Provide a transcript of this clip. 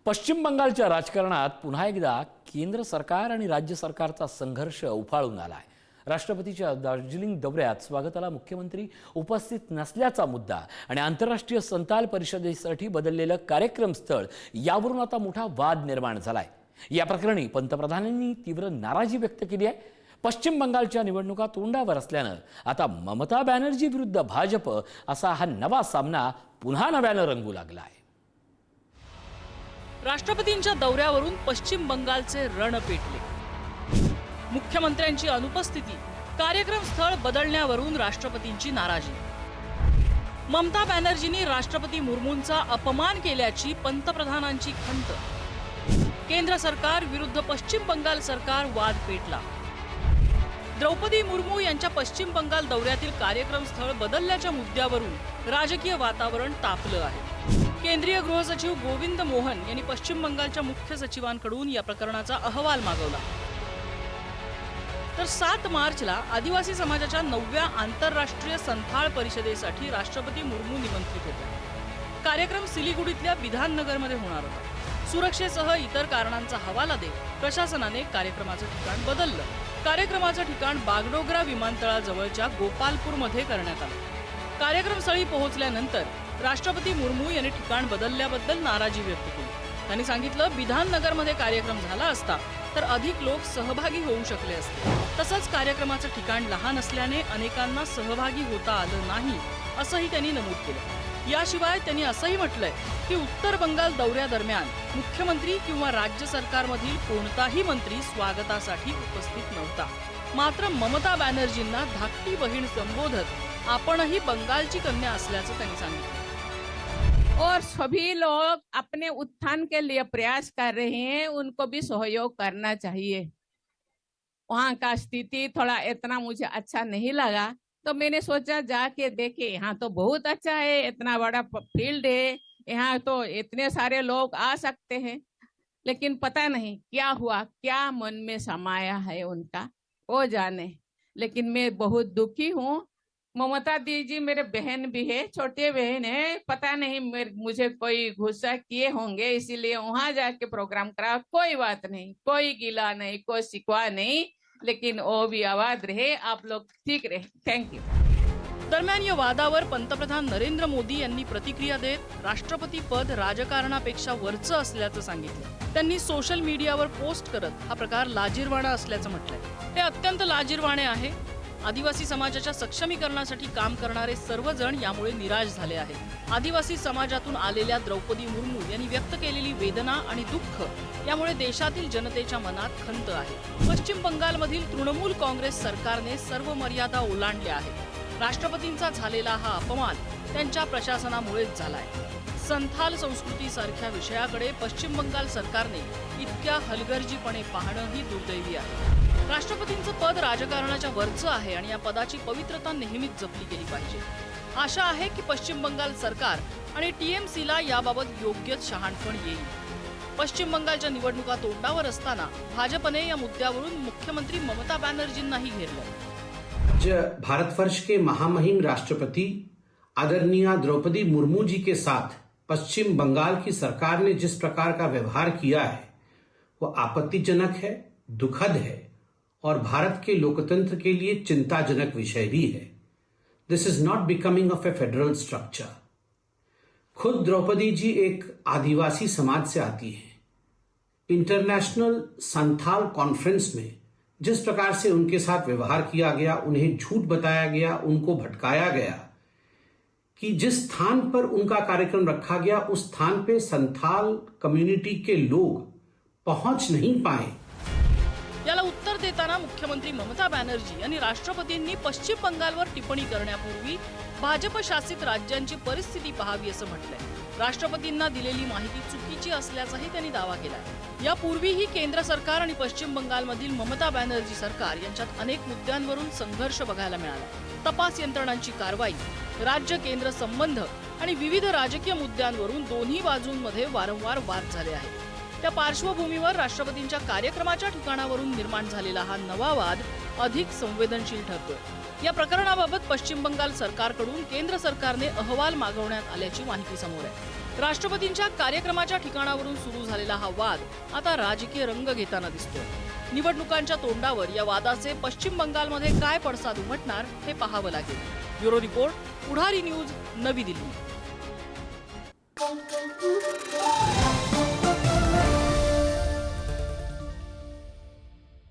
पश्चिम बंगालच्या राजकारणात पुन्हा एकदा केंद्र सरकार आणि राज्य सरकारचा संघर्ष उफाळून आलाय। राष्ट्रपतीच्या दार्जिलिंग दौऱ्यात स्वागताला मुख्यमंत्री उपस्थित नसल्याचा मुद्दा आणि आंतरराष्ट्रीय संताल परिषदेसाठी बदललेलं कार्यक्रम स्थळ यावरून आता मोठा वाद निर्माण झालाय। या प्रकरणी पंतप्रधानांनी तीव्र नाराजी व्यक्त केली आहे। पश्चिम बंगालच्या निवडणुका तोंडावर असल्यानं आता ममता बॅनर्जी विरुद्ध भाजप असा हा नवा सामना पुन्हा नव्यानं रंगू लागला आहे। राष्ट्रपतींच्या दौऱ्यावरून पश्चिम बंगालचे रण पेटले। मुख्यमंत्र्यांची अनुपस्थिती, कार्यक्रम स्थळ बदलण्यावरून राष्ट्रपतींची नाराजी। ममता बॅनर्जींनी राष्ट्रपती मुर्मूंचा अपमान केल्याची पंतप्रधानांची खंत। केंद्र सरकार विरुद्ध पश्चिम बंगाल सरकार वाद पेटला। द्रौपदी मुर्मू यांच्या पश्चिम बंगाल दौऱ्यातील कार्यक्रम स्थळ बदलल्याच्या मुद्द्यावरून राजकीय वातावरण तापलं आहे। केंद्रीय गृह सचिव गोविंद मोहन यांनी पश्चिम बंगालच्या मुख्य सचिवांकडून या प्रकरणाचा अहवाल मागवला। तर 7 मार्चला आदिवासी समाजाच्या 9व्या आंतरराष्ट्रीय संथाळ परिषदेसाठी राष्ट्रपती मुर्मू निमंत्रित होत्या। कार्यक्रम सिलिगुडीतल्या बिधाननगरमध्ये होणार होता। सुरक्षेसह इतर कारणांचा हवाला देत प्रशासनाने कार्यक्रमाचं ठिकाण बदललं। कार्यक्रमाचं ठिकाण बागडोगरा विमानतळाजवळच्या गोपालपूरमध्ये करण्यात आलं। कार्यक्रमस्थळी पोहोचल्यानंतर राष्ट्रपती मुर्मू यांनी ठिकाण बदलल्याबद्दल नाराजी व्यक्त केली। त्यांनी सांगितलं, बिधाननगरमध्ये कार्यक्रम झाला असता तर अधिक लोक सहभागी होऊ शकले असते। तसंच कार्यक्रमाचं ठिकाण लहान असल्याने अनेकांना सहभागी होता आलं नाही असंही त्यांनी नमूद केलं। याशिवाय त्यांनी असंही म्हटलंय की उत्तर बंगाल दौऱ्यादरम्यान मुख्यमंत्री किंवा राज्य सरकारमधील कोणताही मंत्री स्वागतासाठी उपस्थित नव्हता। मात्र ममता बॅनर्जींना धाकटी बहीण संबोधत आपणही बंगालची कन्या असल्याचं त्यांनी सांगितलं। और सभी लोग अपने उत्थान के लिए प्रयास कर रहे हैं, उनको भी सहयोग करना चाहिए। वहाँ का स्थिति थोड़ा इतना मुझे अच्छा नहीं लगा, तो मैंने सोचा जाके देखे। यहाँ तो बहुत अच्छा है, इतना बड़ा फील्ड है, यहाँ तो इतने सारे लोग आ सकते हैं। लेकिन पता नहीं क्या हुआ, क्या मन में समाया है उनका, वो जाने। लेकिन मैं बहुत दुखी हूँ। ममता दीदी मेरे बहन भी है, छोटे बहन है, पता नहीं मुझे कोई गुस्सा किए होंगे इसीलिए वहां जाके प्रोग्राम करा। कोई बात नहीं, कोई गिला नहीं, कोई शिकवा नहीं, लेकिन वो भी आवाज रहे, आप लोग ठीक रहे। Thank you. दरम्यान या वादावर पंतप्रधान नरेंद्र मोदी यांनी प्रतिक्रिया देत राष्ट्रपती पद राजकारणापेक्षा वरचं असल्याचं सांगितलं। त्यांनी सोशल मीडियावर पोस्ट करत हा प्रकार लाजिरवाणा असल्याचं म्हटलंय। ते अत्यंत लाजिरवाणे आहे। आदिवासी समाजाच्या सक्षमीकरणासाठी काम करणारे सर्वजण यामुळे निराश झाले आहेत। आदिवासी समाजातून आलेल्या द्रौपदी मुर्मू यांनी व्यक्त केलेली वेदना आणि दुःख यामुळे देशातील जनतेच्या मनात खंत आहे। पश्चिम बंगालमधील तृणमूल काँग्रेस सरकारने सर्व मर्यादा ओलांडल्या आहेत। राष्ट्रपतींचा झालेला हा अपमान त्यांच्या प्रशासनामुळेच झालाय। संथाल संस्कृतीसारख्या विषयाकडे पश्चिम बंगाल सरकारने इतक्या हलगर्जीपणे पाहणं ही दुर्दैवी आहे। राष्ट्रपतींचं पद राजकारणाच्या वरचं आहे आणि या पदाची पवित्रता नेहमीच जपली गेली पाहिजे। आशा आहे की पश्चिम बंगाल सरकार आणि टीएमसीला याबाबत योग्यच शहाणपण येईल। पश्चिम बंगालच्या निवडणुका तोंडावर असताना भाजपने या मुद्द्यावरून मुख्यमंत्री ममता बॅनर्जींनाही घेरलं। आज भारत वर्ष के महामहिम राष्ट्रपति आदरणीय द्रौपदी मुर्मू जी के साथ पश्चिम बंगाल की सरकार ने जिस प्रकार का व्यवहार किया है वो आपत्तिजनक है, दुखद है और भारत के लोकतंत्र के लिए चिंताजनक विषय भी है। This is not becoming of a federal structure. खुद द्रौपदी जी एक आदिवासी समाज से आती हैं। इंटरनेशनल संथाल कॉन्फ्रेंस में जिस प्रकार से उनके साथ व्यवहार किया गया, उन्हें झूठ बताया गया, उनको भटकाया गया कि जिस स्थान पर उनका कार्यक्रम रखा गया उस स्थान पे संथाल कम्युनिटी के लोग पहुंच नहीं पाए। याला उत्तर देताना मुख्यमंत्री ममता बॅनर्जी यांनी राष्ट्रपतींनी पश्चिम बंगालवर टिप्पणी करण्यापूर्वी भाजप शासित राज्यांची परिस्थिती पाहावी असं म्हटलंय। राष्ट्रपतींना दिलेली माहिती चुकीची असल्याचाही त्यांनी दावा केलाय। यापूर्वीही केंद्र सरकार आणि पश्चिम बंगालमधील ममता बॅनर्जी सरकार यांच्यात अनेक मुद्द्यांवरून संघर्ष बघायला मिळाला। तपास यंत्रणांची कारवाई, राज्य केंद्र संबंध आणि विविध राजकीय मुद्द्यांवरून दोन्ही बाजूंमध्ये वारंवार वाद झाले आहेत। त्या पार्श्वभूमीवर राष्ट्रपतींच्या कार्यक्रमाच्या ठिकाणावरून निर्माण झालेला हा नवा वाद अधिक संवेदनशील ठरतोय। या प्रकरणाबाबत पश्चिम बंगाल सरकारकडून केंद्र सरकारने अहवाल मागवण्यात आल्याची माहिती समोर आहे। राष्ट्रपतींच्या कार्यक्रमाच्या ठिकाणावरून सुरू झालेला हा वाद आता राजकीय रंग घेताना दिसतोय. निवडणुकांच्या तोंडावर या वादाचे पश्चिम बंगालमध्ये काय पडसाद उमटणार हे पाहावं लागेल. ब्युरो रिपोर्ट, पुढारी न्यूज, नवी दिल्ली.